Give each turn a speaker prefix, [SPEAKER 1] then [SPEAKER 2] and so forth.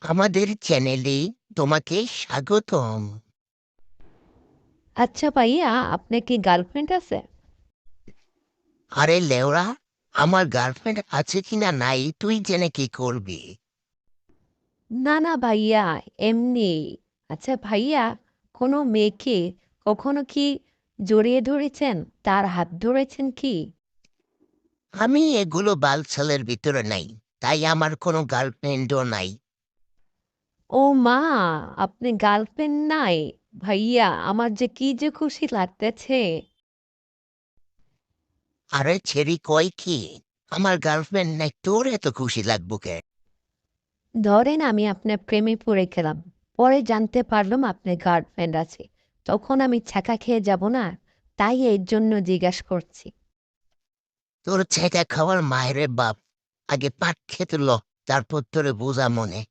[SPEAKER 1] আমাদের চ্যানেলে তোমাকে স্বাগতম।
[SPEAKER 2] আচ্ছা ভাইয়া, আপনার কি গার্লফ্রেন্ড আছে?
[SPEAKER 1] আরে লেওড়া, আমার গার্লফ্রেন্ড আছে কিনা নাই তুই জেনে কি করবি?
[SPEAKER 2] না না ভাইয়া, এমনি। আচ্ছা ভাইয়া, কোনো মেয়েকে কখনো কি জড়িয়ে ধরেছেন, তার হাত ধরেছেন কি?
[SPEAKER 1] আমি এগুলো বালছালের ভিতরে নাই, তাই আমার কোনো গার্লফ্রেন্ডও নাই।
[SPEAKER 2] ও মা, আপনি গার্লফ্রেন্ড নাই? ভাইয়া, আমার যে কি যে খুশি লাগতেছে।
[SPEAKER 1] আরে ছেড়ি কয় কি, আমার গার্লফ্রেন্ড নাই তোর এত খুশি লাগবো কে?
[SPEAKER 2] ধরেন আমি আপনার প্রেমে পড়ে গেলাম, পরে জানতে পারলাম আপনার গার্লফ্রেন্ড আছে, তখন আমি ছ্যাঁকা খেয়ে যাব না? তাই এর জন্য জিজ্ঞাসা করছি।
[SPEAKER 1] তোর ছেঁকা খাওয়ার মায়ের বাপ, আগে পাট খেতে ল, তারপর তোরে বোঝা মনে।